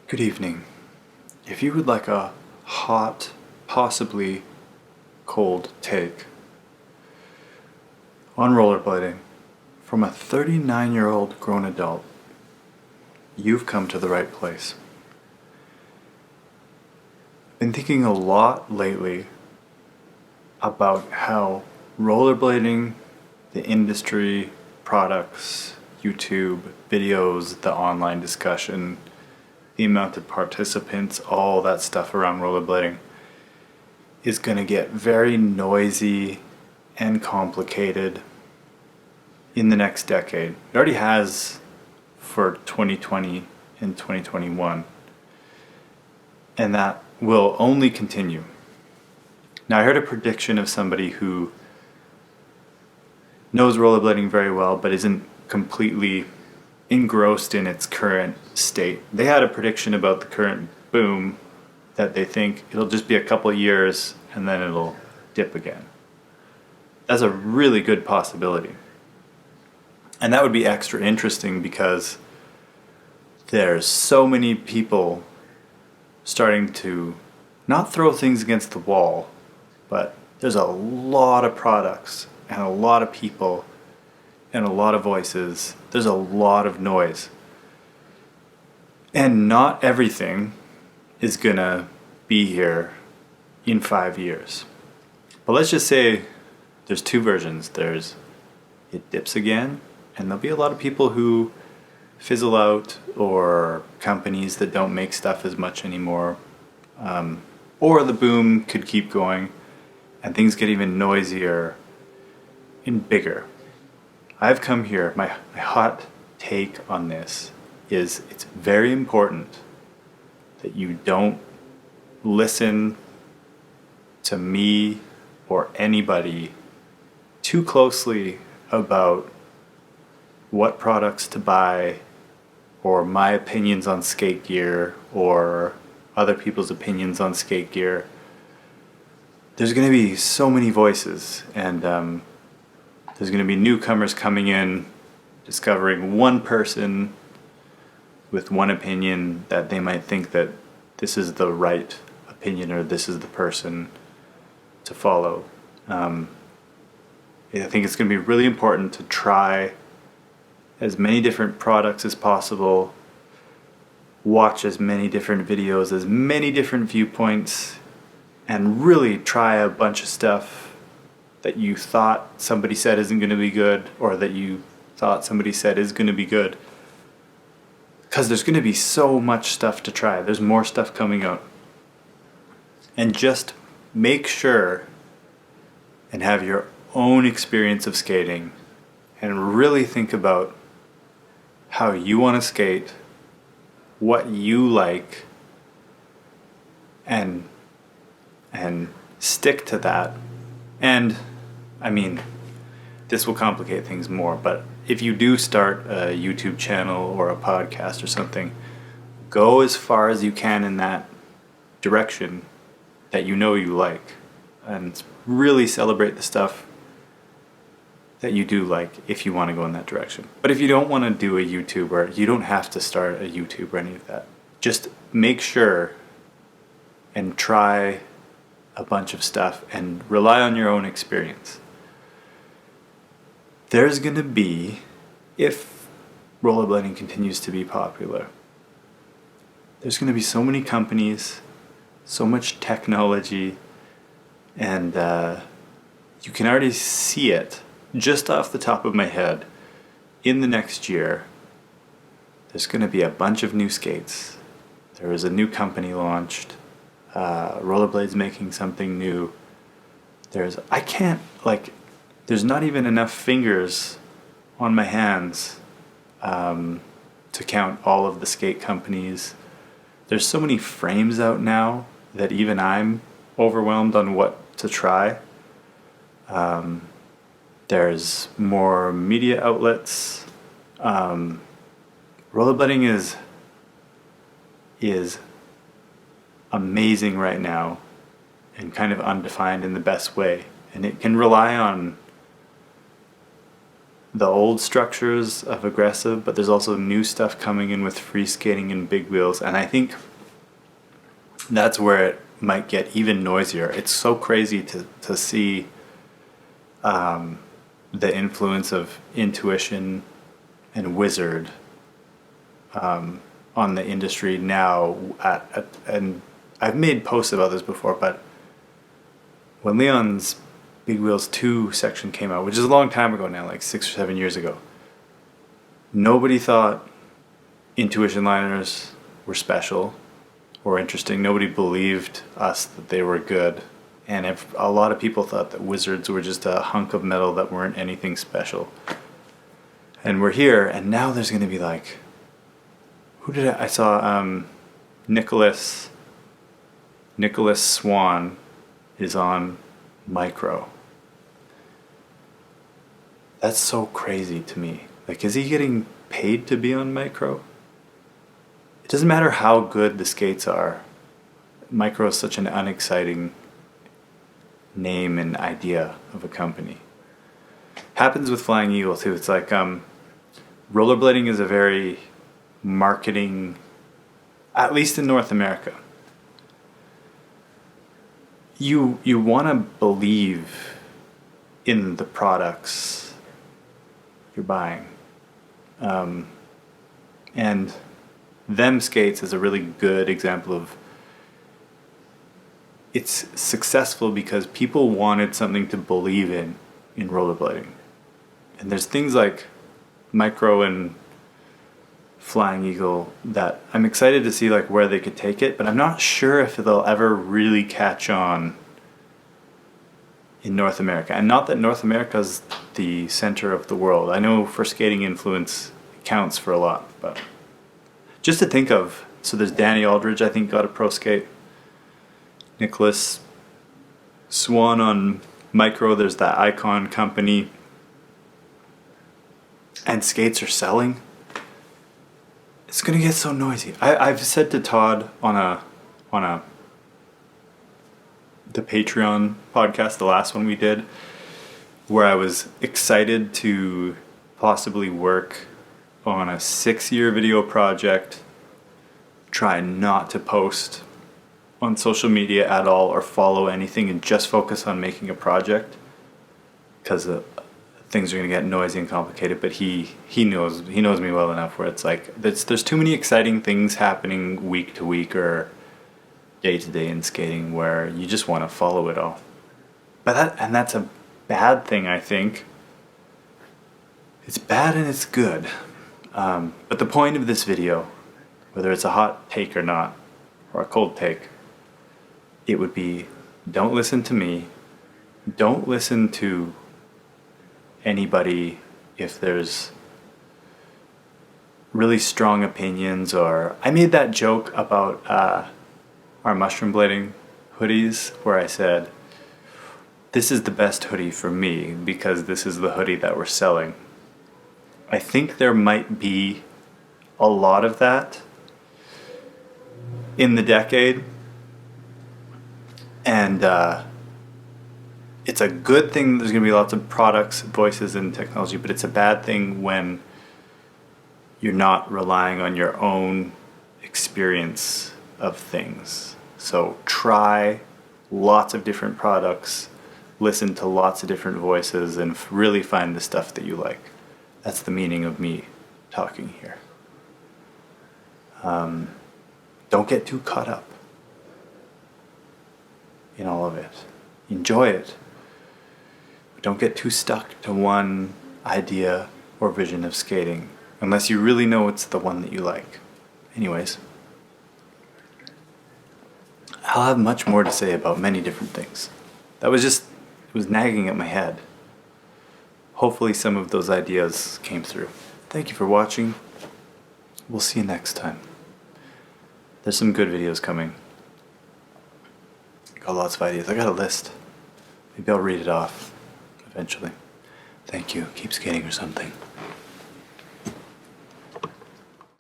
Good evening. If you would like a hot, possibly cold take on rollerblading from a 39-year-old grown adult, you've come to the right place. I've been thinking a lot lately about how rollerblading, the industry, products, YouTube, videos, the online discussion, the amount of participants, all that stuff around rollerblading is going to get very noisy and complicated in the next decade. It already has for 2020 and 2021, and that will only continue. Now, I heard a prediction of somebody who knows rollerblading very well but isn't completely engrossed in its current state. They had a prediction about the current boom that they think it'll just be a couple of years and then it'll dip again. That's a really good possibility. And that would be extra interesting because there's so many people starting to not throw things against the wall, but there's a lot of products and a lot of people and a lot of voices. There's a lot of noise. And not everything is gonna be here in 5 years. But let's just say there's two versions. There's it dips again, and there'll be a lot of people who fizzle out, or companies that don't make stuff as much anymore. Or the boom could keep going and things get even noisier and bigger. I've come here, my hot take on this is it's very important that you don't listen to me or anybody too closely about what products to buy or my opinions on skate gear or other people's opinions on skate gear. There's going to be so many voices, and there's going to be newcomers coming in, discovering one person with one opinion that they might think that this is the right opinion or this is the person to follow. I think it's going to be really important to try as many different products as possible, watch as many different videos, as many different viewpoints, and really try a bunch of stuff that you thought somebody said isn't going to be good, or that you thought somebody said is going to be good. Because there's going to be so much stuff to try. There's more stuff coming out. And just make sure and have your own experience of skating and really think about how you want to skate, what you like, and stick to that. And I mean, this will complicate things more, but if you do start a YouTube channel or a podcast or something, go as far as you can in that direction that you know you like, and really celebrate the stuff that you do like if you want to go in that direction. But if you don't want to do a YouTuber, you don't have to start a YouTube or any of that. Just make sure and try a bunch of stuff and rely on your own experience. There's going to be, if rollerblading continues to be popular, there's going to be so many companies, so much technology, and you can already see it just off the top of my head. In the next year, there's going to be a bunch of new skates. There is a new company launched. Rollerblade's making something new. There's not even enough fingers on my hands to count all of the skate companies. There's so many frames out now that even I'm overwhelmed on what to try. There's more media outlets. Rollerblading is amazing right now and kind of undefined in the best way, and it can rely on the old structures of aggressive, but there's also new stuff coming in with free skating and big wheels, and I think that's where it might get even noisier. It's so crazy to see the influence of intuition and wizard on the industry now. And I've made posts about this before, but when Leon's Big Wheels 2 section came out, which is a long time ago now, like 6 or 7 years ago, nobody thought intuition liners were special or interesting. Nobody believed us that they were good. And a lot of people thought that wizards were just a hunk of metal that weren't anything special. And we're here, and now there's going to be like, I saw Nicholas Swan is on Micro. That's so crazy to me. Like, is he getting paid to be on Micro? It doesn't matter how good the skates are. Micro is such an unexciting name and idea of a company. Happens with Flying Eagle too. It's like rollerblading is a very marketing, at least in North America. You want to believe in the products you're buying, and them skates is a really good example of it's successful because people wanted something to believe in rollerblading. And there's things like Micro and Flying Eagle that I'm excited to see like where they could take it, but I'm not sure if they'll ever really catch on in North America. And not that North America is the center of the world. I know for skating influence it counts for a lot, but just to think of, so there's Danny Aldridge, I think, got a pro skate. Nicholas Swan on Micro, there's that Icon company, and skates are selling. It's gonna get so noisy. I've said to Todd on the Patreon podcast, the last one we did, where I was excited to possibly work on a 6-year video project, try not to post on social media at all or follow anything and just focus on making a project, because things are going to get noisy and complicated. But he knows me well enough where it's like there's too many exciting things happening week to week or day to day in skating where you just want to follow it all. But that's a bad thing, I think. It's bad and it's good. But the point of this video, whether it's a hot take or not, or a cold take, it would be, don't listen to me. Don't listen to anybody if there's really strong opinions. Or I made that joke about our mushroom blading hoodies where I said, this is the best hoodie for me because this is the hoodie that we're selling. I think there might be a lot of that in the decade. And it's a good thing there's going to be lots of products, voices, and technology, but it's a bad thing when you're not relying on your own experience of things. So try lots of different products, listen to lots of different voices, and really find the stuff that you like. That's the meaning of me talking here. Don't get too caught up in all of it. Enjoy it. But don't get too stuck to one idea or vision of skating unless you really know it's the one that you like. Anyways, I'll have much more to say about many different things. It was nagging at my head. Hopefully some of those ideas came through. Thank you for watching. We'll see you next time. There's some good videos coming. Got lots of ideas. I got a list. Maybe I'll read it off eventually. Thank you. Keep skating or something.